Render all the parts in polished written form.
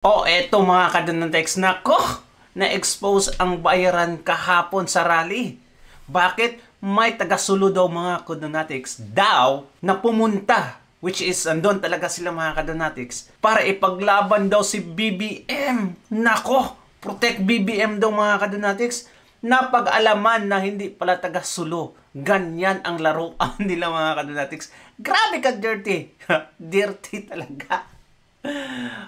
O eto mga kadonatics, nako, na-expose ang bayaran kahapon sa rally. Bakit? May taga-Sulu daw mga kadonatics daw na pumunta, which is andon talaga sila mga kadonatics, para ipaglaban daw si BBM. Nako, protect BBM daw mga kadonatics. Napag-alaman na hindi pala taga-Sulu. Ganyan ang laruan nila mga kadonatics. Grabe ka dirty. Dirty talaga.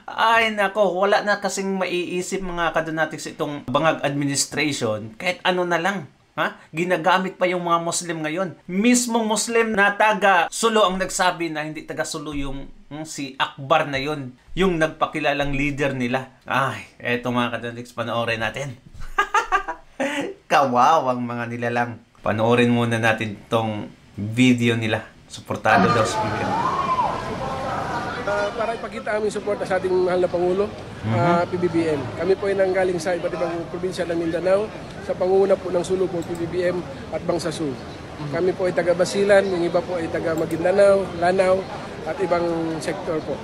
Ay nako, wala na kasing maiisip mga kadonatics itong bangag administration. Kahit ano na lang. Ha? Ginagamit pa yung mga Muslim ngayon. Mismong Muslim na taga Sulu ang nagsabi na hindi taga Sulu yung si Akbar na yun. Yung nagpakilalang leader nila. Ay, eto mga kadonatics, panoorin natin. Kawawang mga nilalang. Panoorin muna natin tong video nila. Suportado daw sa BBM. Para ipakita aming suporta sa ating mahal na Pangulo, PBBM. Kami po ay nanggaling sa iba't ibang probinsya ng Mindanao, sa pangunguna po ng Sulu po, PBBM at Bangsasu. Kami po ay taga Basilan, yung iba po ay taga Maguindanao, Lanao at ibang sektor po.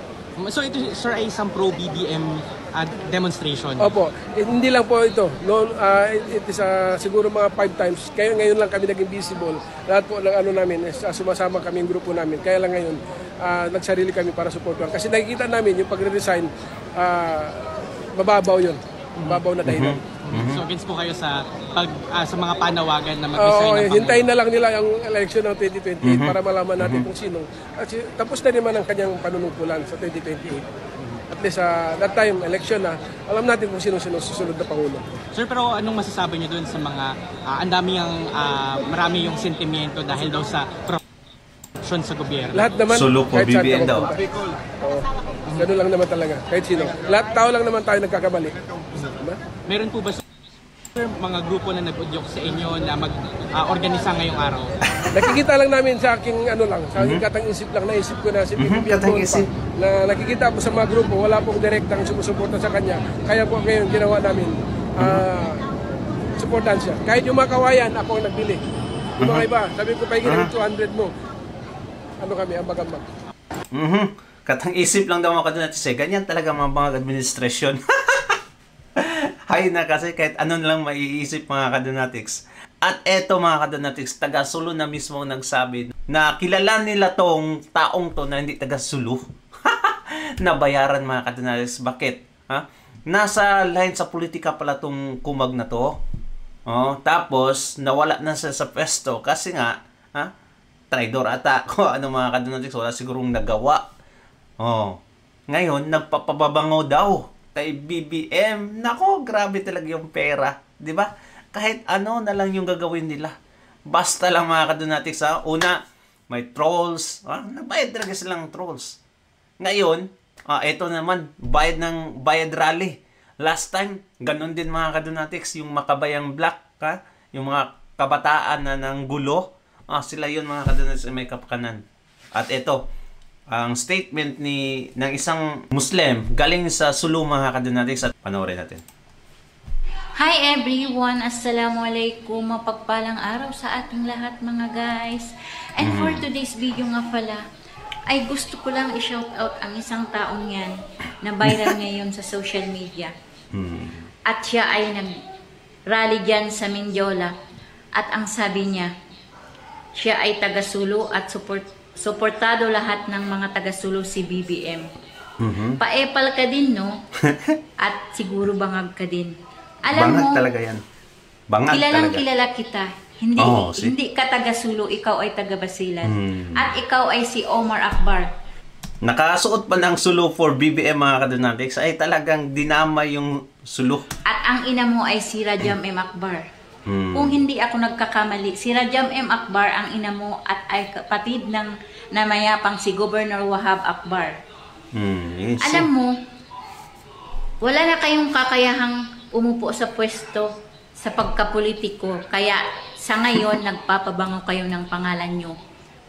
So ito sir ay isang pro-BBM demonstration? Opo, hindi lang po ito. No, it is siguro mga 5 times. Kaya ngayon lang kami naging visible. Lahat po ng ano namin, sumasama kami yung grupo namin. Kaya lang ngayon, nagsarili kami para supportuhan. Kasi nakikita namin yung pagre-resign, mababaw yun. Mababaw na dahilan. So against po kayo sa sa mga panawagan na mag-resign ng Pangulo? Hintayin na lang nila yung election ng 2028 para malaman natin kung sino. Kasi tapos na naman ang kanyang panunungkulan sa 2028. At least that time, election na, alam natin kung sino-sino susunod na Pangulo. Sir, pero anong masasabi niyo dun sa mga, marami yung sentimiento dahil daw sa corruption sa gobyerno? Lahat naman, Sulu po, kahit saan BBM ka daw. mapunta. Ganun lang naman talaga, kahit sino. Lahat tao lang naman tayo nagkakamali. Diba? Meron po ba sir, mga grupo na nag-udyok sa inyo na mag-organisa ngayong araw? Nakikita lang namin sa aking sa aking katang isip lang, naisip ko na si BBM katang isip. na nakikita po sa mga grupo, wala pong direktang sumusuporta sa kanya. Kaya po ngayon ginawa namin, supportan siya. Kahit yung mga kawayan, ako ang nagbili. Yung mga iba, sabi ko, pahingin ng 200 mo. Ano kami, ambag-ambag. Katang isip lang daw mga kadonatics. Ganyan talaga mga bangag administration. Hay na kasi kahit ano lang maiisip mga kadonatics. At eto mga kadonatics, taga Sulu na mismo nagsabi na kilala nila tong taong to na hindi taga Sulu. Nabayaran mga kadonatics. Bakit? Ha? Nasa line sa politika pala tong kumag na to. Tapos nawala na siya sa pwesto kasi nga traidor ata. Ano mga kadonatics, wala sigurong nagawa. Ngayon nagpapababango daw kay BBM. Nako, grabe talaga yung pera, 'di ba? Kahit ano na lang yung gagawin nila. Basta lang mga kadonatics, una, may trolls. Nagbayad talaga silang trolls. Ngayon, ito naman, bayad rally. Last time, ganun din mga kadonatics, yung makabayang black, yung mga kabataan na ng gulo, sila yun mga kadonatics may kapakanan. At ito, ang statement ng isang Muslim galing sa Sulu mga kadonatics, at panoorin natin. Hi everyone! Assalamualaikum! Mapagpalang araw sa ating lahat mga guys. And for today's video nga pala, ay gusto ko lang i-shout out ang isang taong yan na viral ngayon sa social media. At siya ay nag-rally dyan sa Mindiola. At ang sabi niya, siya ay taga-Sulu at suportado lahat ng mga taga-Sulu si BBM. Paepal ka din, no? At siguro bangag ka din. Alam Bangag mo, talaga yan. Bangag kilalang talaga. kilala kita. Hindi ka taga-Sulu, ikaw ay taga-Basilan. At ikaw ay si Omar Akbar. Nakasuot pa ng Sulu for BBM mga kadonatics, ay talagang dinamay yung Sulu. At ang ina mo ay si Rajam M. Akbar. Kung hindi ako nagkakamali, si Rajam M. Akbar ang ina mo at ay kapatid ng namayapang si Governor Wahab Akbar. Yes. Alam mo, wala na kayong kakayahang umupo sa pwesto sa pagkapolitiko. Kaya sa ngayon, nagpapabango kayo ng pangalan nyo.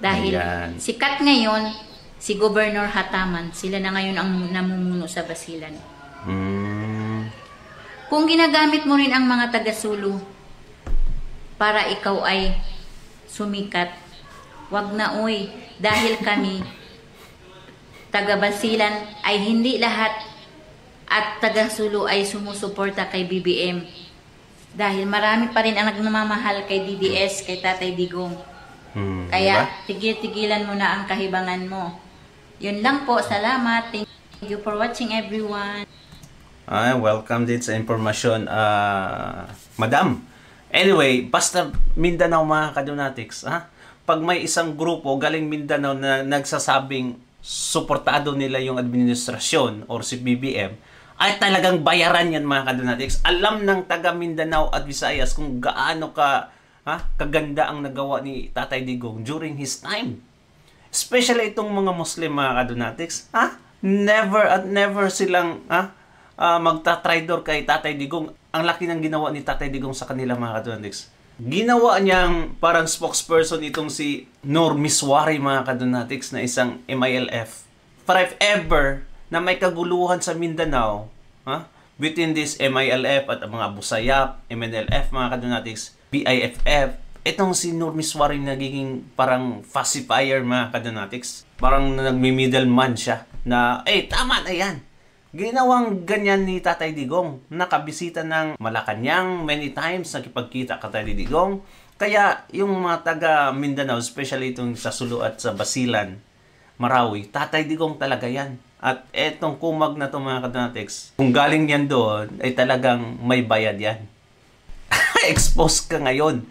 Dahil sikat ngayon, si Governor Hataman, sila na ngayon ang namumuno sa Basilan. Kung ginagamit mo rin ang mga taga-Sulu para ikaw ay sumikat, wag na uy, dahil kami taga-Basilan ay hindi lahat at taga-Sulu ay sumusuporta kay BBM. Dahil marami pa rin ang nagmamahal kay DDS, kay Tatay Digong. Kaya tigil-tigilan mo na ang kahibangan mo. Yun lang po, salamat. Thank you for watching everyone. Welcome din sa impormasyon, Madam. Anyway, basta Mindanao mga kadonatics, pag may isang grupo galing Mindanao na nagsasabing suportado nila yung administrasyon or si BBM, ay talagang bayaran yan mga kadonatics. Alam ng taga Mindanao at Visayas kung gaano kaganda ang nagawa ni Tatay Digong during his time. Especially itong mga Muslim mga kadonatics, never at never silang magta-tridor kay Tatay Digong. Ang laki ng ginawa ni Tatay Digong sa kanila mga kadonatics. Ginawa niyang parang spokesperson itong si Nur Miswari mga kadonatics na isang MILF. Para if ever na may kaguluhan sa Mindanao, between this MILF at mga Busayap, MNLF mga kadonatics, BIFF, itong si Nur Miswari nagiging parang pacifier mga kadonatics. Parang nagmi-middleman siya na, tama na yan. Ginawang ganyan ni Tatay Digong. Nakabisita ng Malacanang many times, nakipagkita ka Tatay Digong. Kaya yung mga taga Mindanao, especially itong sa Sulu at sa Basilan, Marawi, Tatay Digong talaga yan. At etong kumag na itong mga kadonatics, kung galing yan doon, ay talagang may bayad yan. Expose ka ngayon.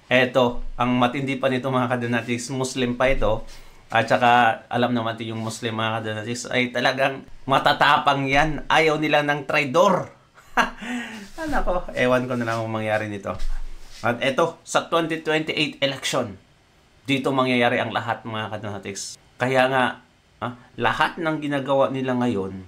Eto, ang matindi pa nito mga kadonatics, Muslim pa ito. At saka, alam naman ito yung Muslim mga kadonatics, ay talagang matatapang yan. Ayaw nila ng traidor. Nako, ewan ko na lang kung mangyari nito. At eto, sa 2028 election, dito mangyayari ang lahat mga kadonatics. Kaya nga, lahat ng ginagawa nila ngayon,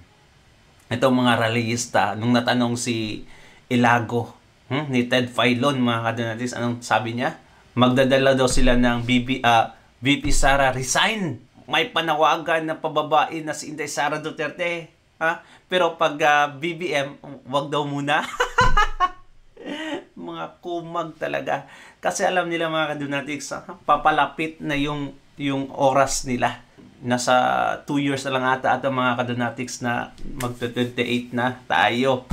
itong mga rallyista, nung natanong si Ilago, ni Ted Filon mga kadonatics, anong sabi niya? Magdadala daw sila ng VP Sara resign. May panawagan na pababain na si Inday Sara Duterte. Pero pag BBM, wag daw muna. Mga kumag talaga. Kasi alam nila mga kadonatics, papalapit na yung oras nila. Nasa 2 years na lang ata mga kadonatics na mag-28 na tayo.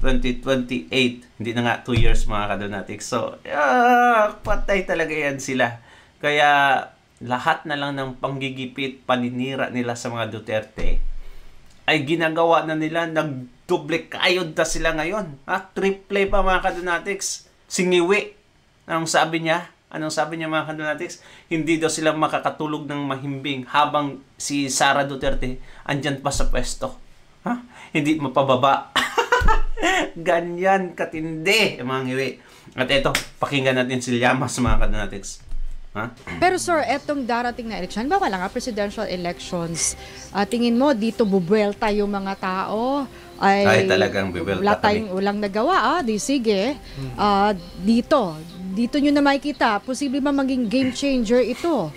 2028. Hindi na nga 2 years mga kadonatics. So, patay talaga yan sila. Kaya lahat na lang ng panggigipit, paninira nila sa mga Duterte ay ginagawa na nila, nagdoble kayod na sila ngayon. Triple pa mga kadonatics. Singiwi. Anong sabi niya mga kadonatics? Hindi daw sila makakatulog ng mahimbing habang si Sara Duterte andyan pa sa pwesto. Hindi mapababa. Ganyan katindi mga ngiwi. At eto, pakinggan natin si Llamas mga kadonatics. Pero sir, etong darating na election, ba wala nga presidential elections, tingin mo dito bubuelta yung mga tao? Ay talagang bubuelta kami. Walang nagawa, di sige. Dito nyo na makikita, posible ba maging game changer ito?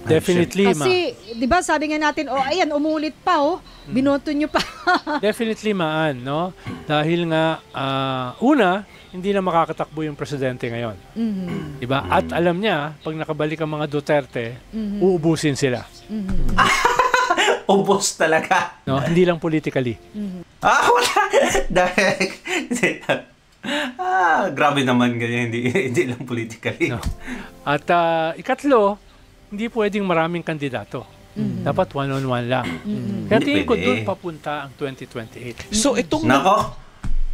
Definitely, Kasi, di ba sabi nga natin, ayan, umulit pa, binoto nyo pa. Definitely, no? Dahil nga, una, hindi na makakatakbo yung presidente ngayon. Diba? At alam niya, pag nakabalik ang mga Duterte, uubusin sila. Ubos talaga. No? Hindi lang politically. Wala. Grabe naman ganyan. Hindi lang politically. No? At ikatlo, hindi pwedeng maraming kandidato. Dapat one-on-one lang. Kaya tingin ko doon papunta ang 2028. So itong...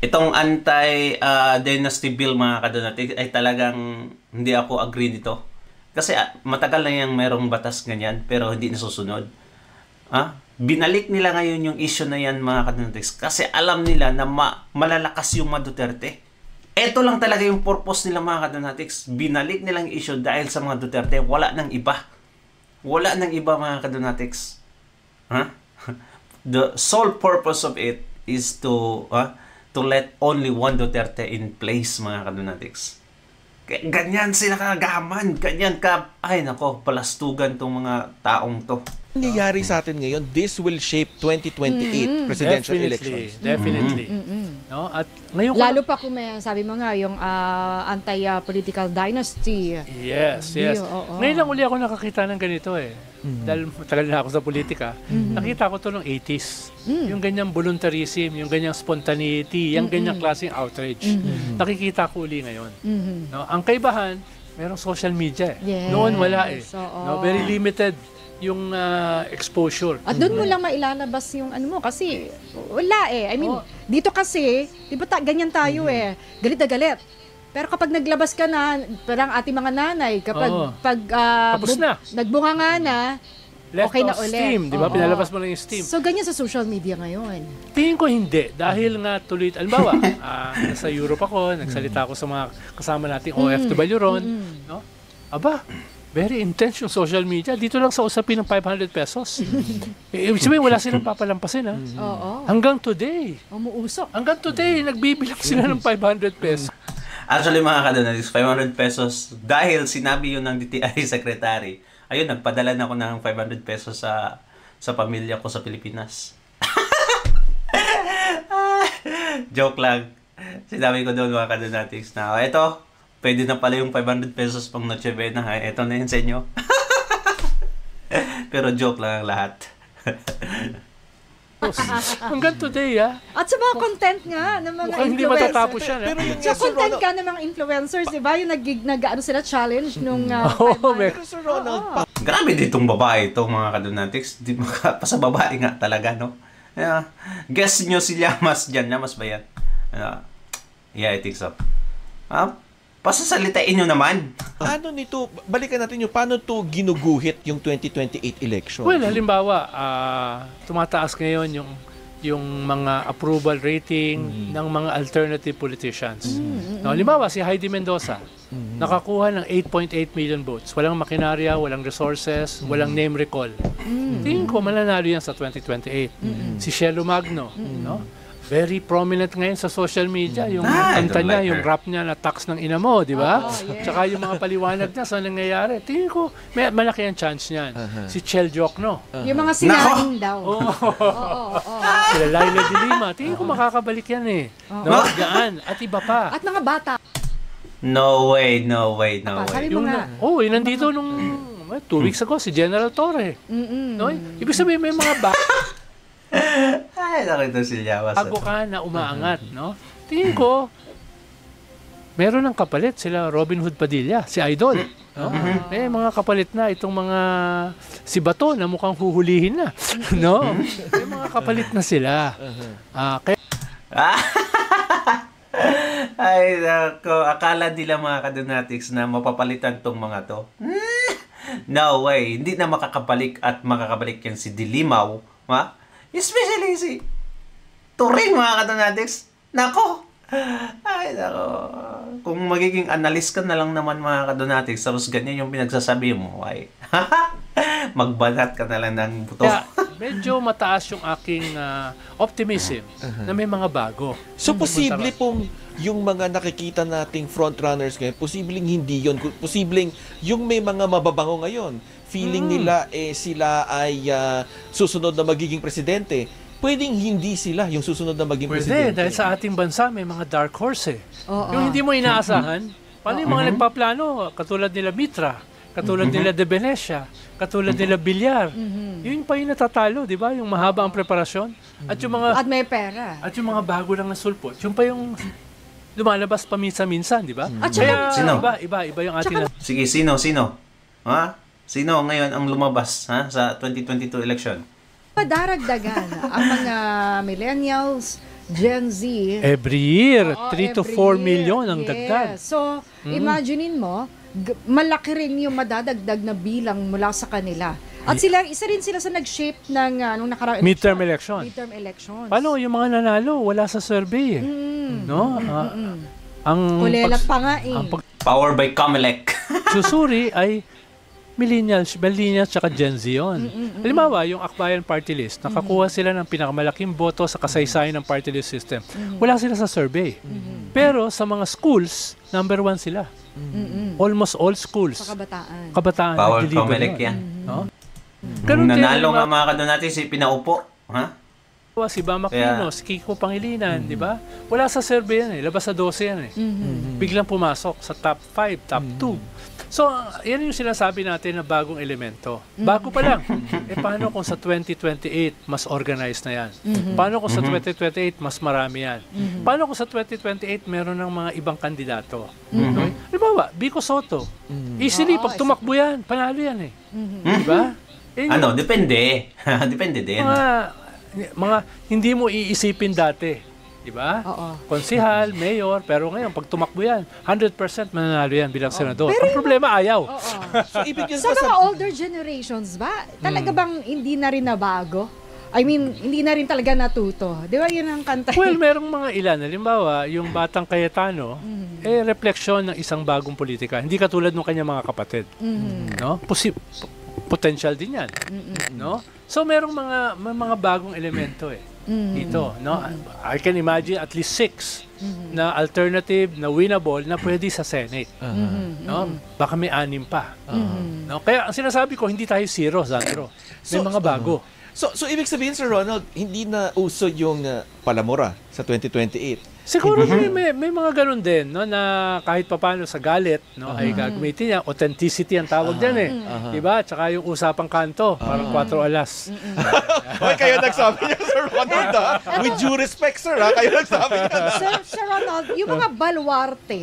Itong anti-dynasty bill mga kadonatics ay talagang hindi ako agree dito. Kasi matagal na yung merong batas ganyan pero hindi nasusunod. Binalik nila ngayon yung issue na yan mga kadonatics kasi alam nila na malalakas yung mga Duterte. Ito lang talaga yung purpose nila mga kadonatics. Binalik nilang issue dahil sa mga Duterte. Wala nang iba. Wala nang iba mga kadonatics. The sole purpose of it is to let only one Duterte in place mga kadonatics. Ganyan sila kagaman. Ganyan ka. Ay nako, palastugan tong mga taong to. Nangyayari sa atin ngayon, this will shape 2028 presidential elections. Definitely. No? At ngayon Lalo pa kung may, sabi mo nga, yung anti-political dynasty. Yes. Ngayon lang uli ako nakakita ng ganito dahil matagal na ako sa politika, nakita ko to noong 80s. Yung ganyang voluntarism, yung ganyang spontaneity, yung ganyang klaseng outrage. Nakikita ko uli ngayon. No? Ang kaibahan, merong social media. Yes. Noon wala Oo. No? Very limited yung exposure. At doon mo lang mailalabas yung ano mo kasi wala I mean, dito kasi, di ba ganyan tayo galit na galit. Pero kapag naglabas ka na, parang ating mga nanay, kapag Tapos na. nagbunga nga na, Left okay na off ulit. steam, di ba? Oo. Pinalabas mo lang yung steam. So, ganyan sa social media ngayon. Tingin ko hindi. Dahil nga tuloy, alimbawa, nasa Europe ako, nagsalita ako sa mga kasama nating OFW ron, no? Aba, very intense yung social media. Dito lang sa usapin ng 500 pesos. Ibig sabihin, wala silang papalampasin, ha? Oo. Hanggang today. Umuusok. Hanggang today, nagbibilang sila ng 500 pesos. Actually mga kadonatics, 500 pesos dahil sinabi yun ng DTI Secretary. Ayun, nagpadala na ako ng 500 pesos sa pamilya ko sa Pilipinas. Joke lang. Sinabi ko doon mga kadonatics na, eto, pwede na pala yung 500 pesos pang Noche Buena. Eto na yun sa inyo. Pero joke lang ang lahat. Hanggang today, ha? At sa mga content nga ng mga Mukhang hindi influencers. matatapos yan, ha? Pero yun Sa nga, Sir content Ronald, ka ng mga influencers, di ba? Yung ano sila, challenge nung pero Sir Ronald, Grabe ditong babae ito mga kadonatics. Di sa babae nga talaga, no? Guess nyo si Llamas dyan. Llamas ba yan? Yeah, I think so. Pasasalitain nyo naman. ano nito, balikan natin yung paano to ginuguhit yung 2028 election? Well, halimbawa, tumataas ngayon yung mga approval rating ng mga alternative politicians. No, halimbawa, si Heidi Mendoza, nakakuha ng 8.8 million votes. Walang makinarya, walang resources, walang name recall. Tingin ko, mananalo yan sa 2028. Si Shelo Magno, no? Very prominent ngayon sa social media. Yung kanta niya, yung rap niya na tax ng ina mo, di ba? Tsaka yung mga paliwanag niya sa nangyayari. Tingin ko, malaki ang chance niyan. Si Chel Jokno. Yung mga sinaing daw. Sila Laila de Lima. Tingin ko makakabalik yan No? Gaan. At iba pa. At mga bata. No way, no way, no Sabi way. mo nga. Nandito nung 2 weeks ago, si General Torre. No? Ibig sabihin, may mga Ay, nakita si Llamas. bago ka na umaangat, no? Tingin ko, meron ng kapalit sila Robin Hood Padilla, si Idol. No? May mga kapalit na itong mga si Bato na mukhang huhulihin na. No? May mga kapalit na sila. Kaya Ay, nako. Akala nila mga kadonatics na mapapalitan tong mga to. No way. Hindi na makakabalik at makakabalik yan si Dilimaw. Ha? Especially si Turing mga kadonatics. Nako. Ay, nako. Kung magiging analyst ka na lang naman mga kadonatics, tapos ganyan yung pinagsasabi mo, ay, magbanat ka na lang ng buto. kaya medyo mataas yung aking optimism na may mga bago. So, posible pong yung mga nakikita nating frontrunners ngayon, posibleng hindi yon, posibleng yung may mga mababango ngayon, feeling nila sila ay susunod na magiging presidente. Pwedeng hindi sila yung susunod na maging presidente. Dahil sa ating bansa may mga dark horse Yung hindi mo inaasahan, paano yung mga nagpaplano, katulad nila Mitra, katulad nila De Venecia, katulad nila Villar. Yun pa yung natatalo, di ba? Yung mahaba ang preparasyon. At yung mga At may pera. At yung mga bago lang na sulpot, yung pa yung lumalabas pa minsan-minsan, di ba? At Kaya Sino? iba yung ating Sige, sino? Ha? Sino ngayon ang lumabas sa 2022 election? Padaragdagan ang mga millennials, Gen Z. every year, Oo, 3 to every 4 year. million ang Yes. dagdag. So, imaginein mo, malaki rin yung madadagdag na bilang mula sa kanila. At isa rin sila sa nag-shape ng nung nakaraang Midterm election. Midterm elections. Paano yung mga nanalo? Wala sa survey No? Ang Kulelat pa nga ang Power by Comelec. pagsusuri ay millennials tsaka Gen Z yun. Halimbawa, yung Akbayan Party List, nakakuha sila ng pinakamalaking boto sa kasaysayan ng party list system. Wala sila sa survey. Pero sa mga schools, number 1 sila. Almost all schools. sa kabataan. Kabataan. Power nag-deliver Comelec yun. yan. No? Nung nanalo nga mga kadonatics, si pinaupo. Ha? Si Bam Aquino, si Kiko Pangilinan, di ba? Wala sa survey yan eh. Labas sa 12 yan eh. Biglang pumasok sa top 5, top 2. So, yan yung sinasabi natin na bagong elemento. Bago pa lang. Paano kung sa 2028, mas organized na yan? Paano kung sa 2028, mas marami yan? Paano kung sa 2028, meron ng mga ibang kandidato? Okay? Halimbawa, Vico Soto. Easily, pag tumakbo yan, panalo yan eh. Di ba? Depende. Depende din. Mga hindi mo iisipin dati, di ba? Konsihal, mayor, pero ngayon pag tumakbo yan, 100% mananalo yan bilang senador. Ang problema ayaw. So, ibig Sa mga older generations ba, talaga bang hindi na rin nabago? I mean, hindi na rin talaga natuto. Di ba yun ang kanta? Well, merong mga ilan. Halimbawa, yung Batang Cayetano, refleksyon ng isang bagong politika. Hindi katulad ng kanyang mga kapatid. No? Potential din yan. No? So, merong mga bagong elemento dito. No? I can imagine at least 6 na alternative, na winnable, na pwede sa Senate. No? Baka may 6 pa. No? Kaya ang sinasabi ko, hindi tayo zero, Sandro. May mga bago. So ibig sabihin, Sir Ronald, hindi na uso yung palamura sa 2028. Siguro may mga ganun din, no, na kahit papano sa galit, no, ay gagamitin niya. Authenticity ang tawag dyan eh. Diba? Tsaka yung usapang kanto, parang 4 alas. Hoy, kayo nagsabi niya, Sir Ronald, ha? With due respect, sir, ha? Kayo nagsabi niya. Sir Ronald, yung mga baluarte.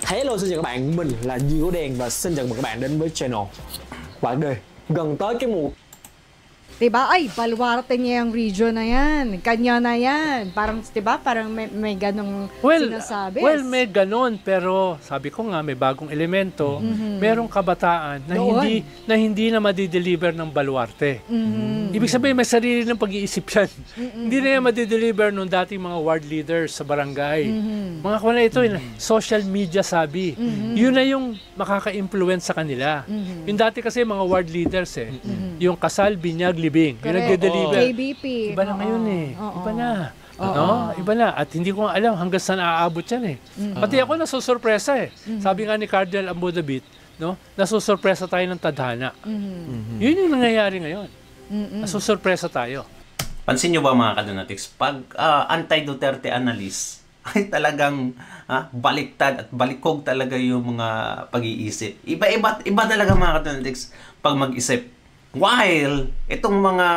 Hello, xin chào các bạn, mình là Diệu Đèn và xin chào mừng các bạn đến với channel. Bạn ơi, gần tới cái mùa Diba? Ay, baluarte niya yung region na yan. Kanya na yan. Parang, diba? Parang may ganong sinasabi. Well, may ganon. Pero sabi ko nga, may bagong elemento. Merong kabataan na hindi na madideliver ng baluarte. Ibig sabihin, may sarili ng pag-iisip yan. Hindi na yan madideliver nung dating mga ward leaders sa barangay. Mga kuna ito, social media sabi. Yun na yung makaka-influence sa kanila. Yung dati kasi mga ward leaders yung Kasal, Binyag, Libing. Yung nagde-deliver. KBP. Iba na ngayon Iba na. No? Iba na. At hindi ko alam hanggang saan aabot yan Pati ako nasusurpresa Sabi nga ni Cardinal Ambudabit, no? Nasusurpresa tayo ng tadhana. Yun yung nangyayari ngayon. Nasusurpresa tayo. Pansin nyo ba mga kadonatics, pag anti-Duterte analyst, ay talagang baliktad at balikog talaga yung mga pag-iisip. Iba talaga mga kadonatics pag mag-isip. While itong mga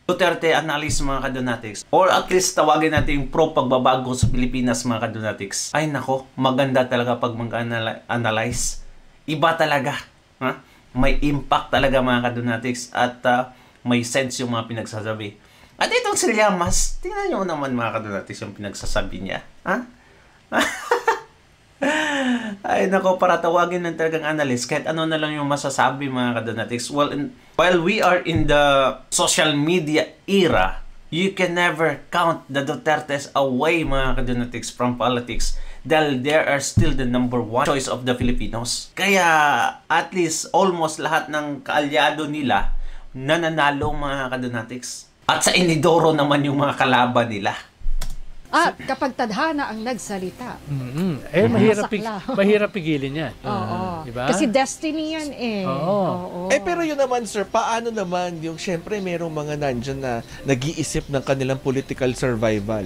Duterte analyst mga kadonatics, or at least tawagin natin yung pro-pagbabago sa Pilipinas mga kadonatics, ay nako, maganda talaga pag mag-analyze. Iba talaga. May impact talaga mga kadonatics at may sense yung mga pinagsasabi. At itong si Llamas, tingnan nyo naman mga kadonatics yung pinagsasabi niya. Ay nako, para tawagin ng talagang analyst, kahit ano na lang yung masasabi mga kadonatics. Well, while we are in the social media era, you can never count the Dutertes away mga kadonatics from politics dahil they are still the number 1 choice of the Filipinos. Kaya at least almost lahat ng kaalyado nila nananalo mga kadonatics. At sa inidoro naman yung mga kalaban nila. At kapag tadhana ang nagsalita. Mahirap pigilin yan. Diba? Kasi destiny yan Pero yun naman, sir, paano naman yung, syempre, merong mga nandyan na nag-iisip ng kanilang political survival.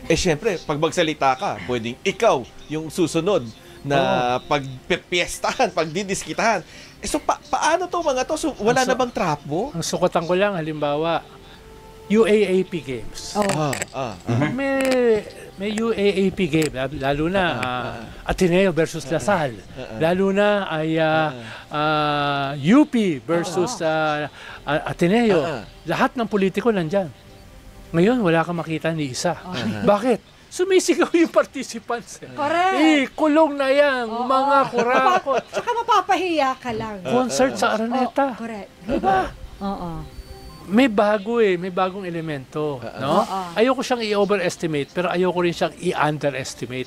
Syempre, pag magsalita ka, pwedeng ikaw yung susunod na pagpipiestahan, pagdidiskitahan. So, paano to mga to? So, wala na bang trapo? Ang sukatan ko lang, halimbawa, UAAP Games. May UAAP game, lalo na Ateneo versus Lasal. Lalo na ay UP versus Ateneo. Lahat ng politiko nandyan. Ngayon, wala kang makita ni isa. Bakit? Sumisigaw yung participants. Correct. Kulong na yan, mga kurakot. Tsaka mapapahiya ka lang. Concert sa Araneta. Correct. Diba? May bagong elemento, no? Ayoko siyang i-overestimate, pero ayoko rin siyang i-underestimate.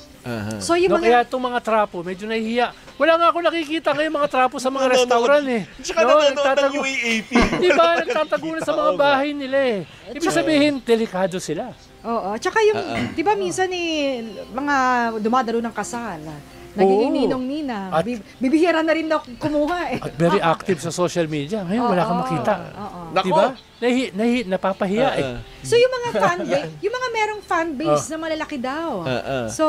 So yung Kaya itong mga trapo, medyo nahihiya. Wala nga ako nakikita ngayon mga trapo sa mga restaurant Tsaka nanonood ng UAAP. Diba? Nagtatago na sa mga bahay nila Ibig sabihin, delikado sila. Tsaka yung, di ba minsan mga dumadalo ng kasal, Nagiging Oo. ninong-ninang. At- Bibihira na rin na kumuha eh. At very active sa social media. Ngayon, wala kang makita. Oo. Nako! Diba? Napapahiya eh. So yung mga fan base, yung mga merong fan base na malalaki daw. So,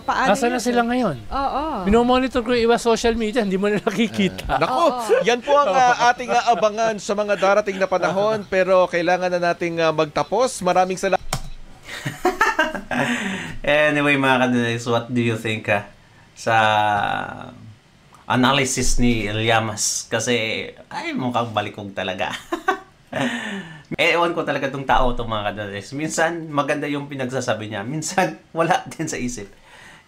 paano Nasaan na yun? sila ngayon? Oo. Minomonitor ko yung iba social media, hindi mo na nakikita. Nako, yan po ang ating abangan sa mga darating na panahon, pero kailangan na nating magtapos. Maraming salamat. Anyway, mga kadunatics, what do you think sa analysis ni Llamas? Kasi, ay, mukhang balikog talaga. Ewan ko talaga itong tao, itong mga kadunatics. Minsan, maganda yung pinagsasabi niya. Minsan, wala din sa isip.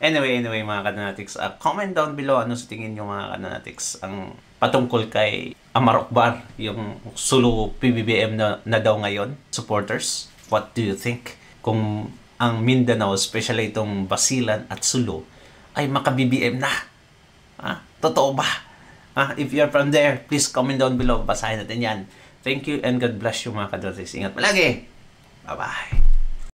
Anyway, mga kadunatics, comment down below ano sa tingin nyo, mga kadunatics, ang patungkol kay Amar Okbar, yung Sulu PBBM na daw ngayon, supporters. What do you think? Kung ang Mindanao, especially itong Basilan at Sulu, ay maka-BBM na. Totoo ba? If you're from there, please comment down below. Basahin natin yan. Thank you and God bless you, mga kadunatics. Ingat palagi. Bye-bye.